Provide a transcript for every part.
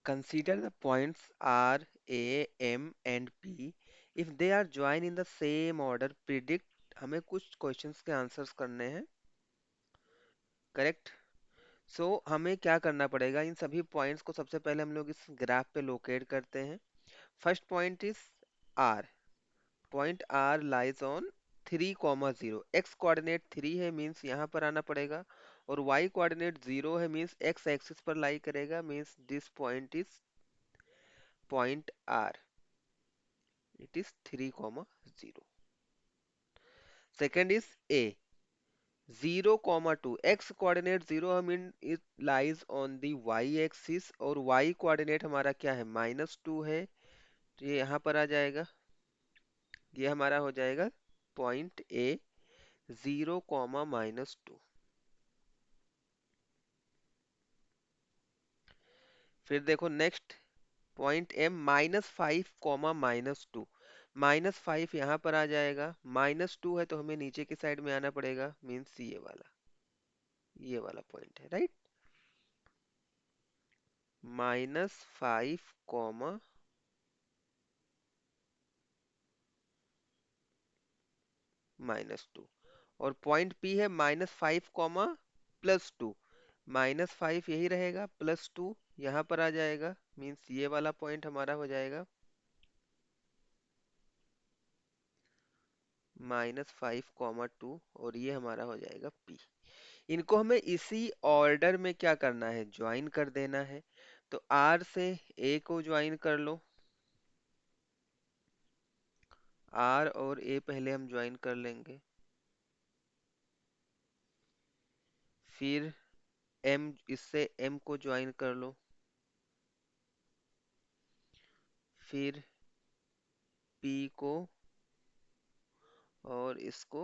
Consider the points R, A, M and P. If they are joined in the same order, predict. हमें कुछ questions के answers करने हैं, correct? सो हमें क्या करना पड़ेगा, इन सभी पॉइंट्स को सबसे पहले हम लोग इस ग्राफ पे लोकेट करते हैं. First point is R. Point R lies on 3,0. x coordinate 3 है, मींस यहाँ पर आना पड़ेगा. और y कोऑर्डिनेट 0 है, मींस x एक्सिस पर लाई करेगा, means this point is point R. It is 3,0. Second is A. 0,2. X coordinate 0 mean it lies on the y axis और y coordinate हमारा क्या है, -2 है. तो ये यहाँ पर आ जाएगा, ये हमारा हो जाएगा पॉइंट A. 0, -2. फिर देखो नेक्स्ट पॉइंट M -5, -2. -5 यहाँ पर आ जाएगा, -2 है तो हमें नीचे की साइड में आना पड़ेगा, मीन्स ये वाला पॉइंट है, राइट? -5, -2. और पॉइंट P है -5, +2. -5 यही रहेगा, +2 यहाँ पर आ जाएगा, मीन्स ये वाला पॉइंट हमारा हो जाएगा -5, 2 और ये हमारा हो जाएगा P. इनको हमें इसी ऑर्डर में क्या करना है, ज्वाइन कर देना है. तो R से A को ज्वाइन कर लो. R और A पहले हम ज्वाइन कर लेंगे. फिर M, इससे M को ज्वाइन कर लो. फिर P को और इसको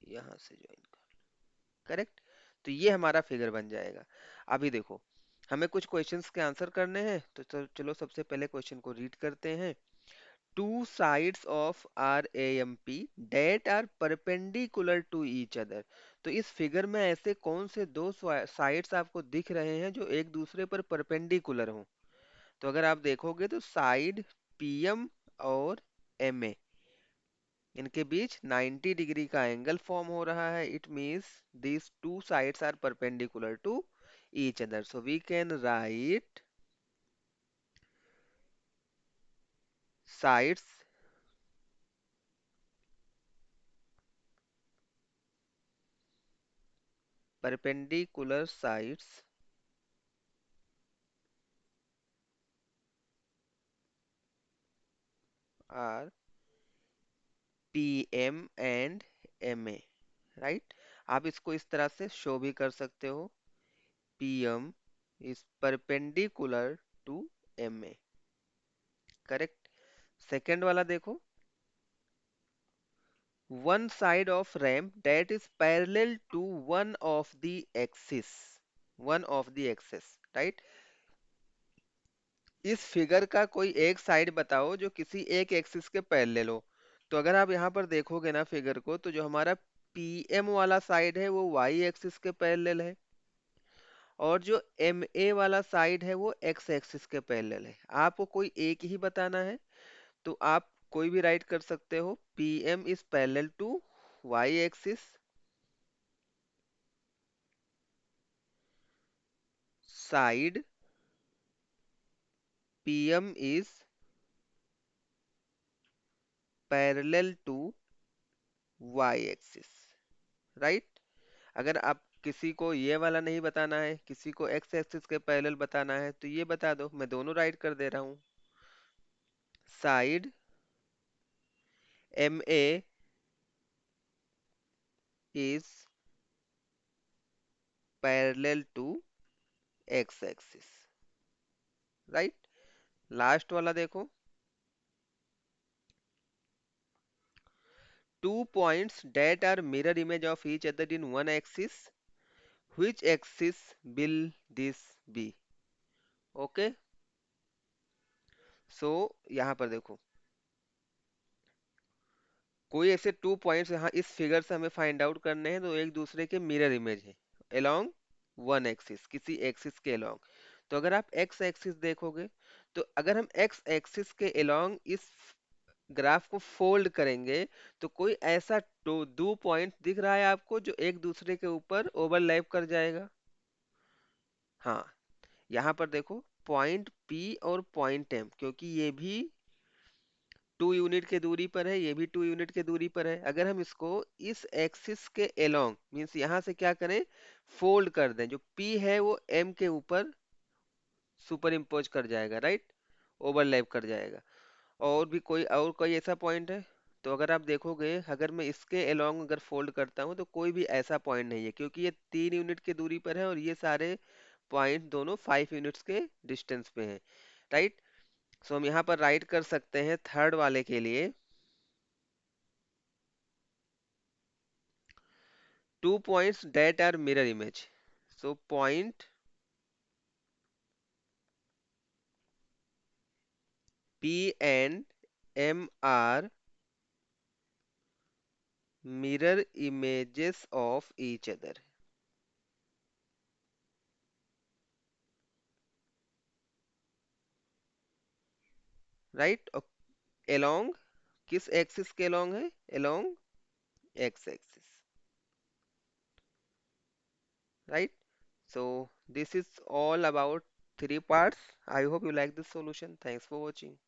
यहाँ से ज्वाइन कर, करेक्ट? तो ये हमारा फिगर बन जाएगा. अभी देखो, हमें कुछ क्वेश्चंस के आंसर करने हैं, तो चलो सबसे पहले क्वेश्चन को रीड करते हैं. Two sides of R A M P that are perpendicular to each other. तो इस फिगर में ऐसे कौन से दो साइड्स आपको दिख रहे हैं जो एक दूसरे पर परपेंडिकुलर हों? तो अगर आप देखोगे तो साइड पीएम और एमए, इनके बीच 90 डिग्री का एंगल फॉर्म हो रहा है. It means these two sides are perpendicular to each other, so we can write sides perpendicular sides are PM and MA, right? आप इसको इस तरह से शो भी कर सकते हो, PM is perpendicular to MA, correct? Second वाला देखो, one side of ramp that is parallel to one of the axis, right? इस फिगर का कोई एक साइड बताओ जो किसी एक एक्सिस के पैरेलल हो. तो अगर आप यहाँ पर देखोगे ना फिगर को, तो जो हमारा पीएम वाला साइड है वो वाई एक्सिस के पैरेलल है, और जो एम ए वाला साइड है वो एक्स एक्सिस के पैरेलल है. आपको कोई एक ही बताना है, तो आप कोई भी राइट कर सकते हो. P M is parallel to y axis, side P M is parallel to y axis, right? अगर आप किसी को ये वाला नहीं बताना है, किसी को एक्स एक्सिस के पैरेलल बताना है, तो ये बता दो, मैं दोनों राइट कर दे रहा हूँ. Side M A is parallel to x axis, right? Last वाला देखो, two points that are mirror image of each other in one axis, which axis will this be? Okay, so यहाँ पर देखो, कोई ऐसे टू पॉइंट्स यहाँ इस figure से हमें फाइंड आउट करने हैं, तो एक दूसरे के मिरर इमेज है अलोंग वन एक्सिस, किसी एक्सिस के अलोंग. तो अगर आप एक्स एक्सिस देखोगे, तो अगर हम एक्स एक्सिस के अलोंग इस ग्राफ को फोल्ड करेंगे, तो कोई ऐसा दो पॉइंट दिख रहा है आपको जो एक दूसरे के ऊपर ओवरलैप कर जाएगा? हाँ, यहाँ पर देखो, पॉइंट पी और पॉइंट एम, क्योंकि ये भी 2 यूनिट के दूरी पर है, ये भी 2 यूनिट के दूरी पर है। अगर हम इसको इस एक्सिस के अलोंग, मीन्स यहाँ से क्या करें, फोल्ड कर दें, जो पी है वो एम के ऊपर सुपर इम्पोज कर जाएगा, राइट, ओवरलैप कर जाएगा। और कोई ऐसा पॉइंट है? तो अगर आप देखोगे, अगर मैं इसके अलोंग अगर फोल्ड करता हूँ, तो कोई भी ऐसा पॉइंट नहीं है, क्योंकि ये 3 यूनिट की दूरी पर है और ये सारे पॉइंट दोनों 5 यूनिट्स के डिस्टेंस पे हैं, राइट। सो हम यहाँ पर राइट कर सकते हैं थर्ड वाले के लिए, 2 points that are mirror image. So point P and M are mirror images of each other, right? Along, किस एक्सिस के along है? Along x axis, right? So this is all about 3 parts. I hope you like this solution. Thanks for watching.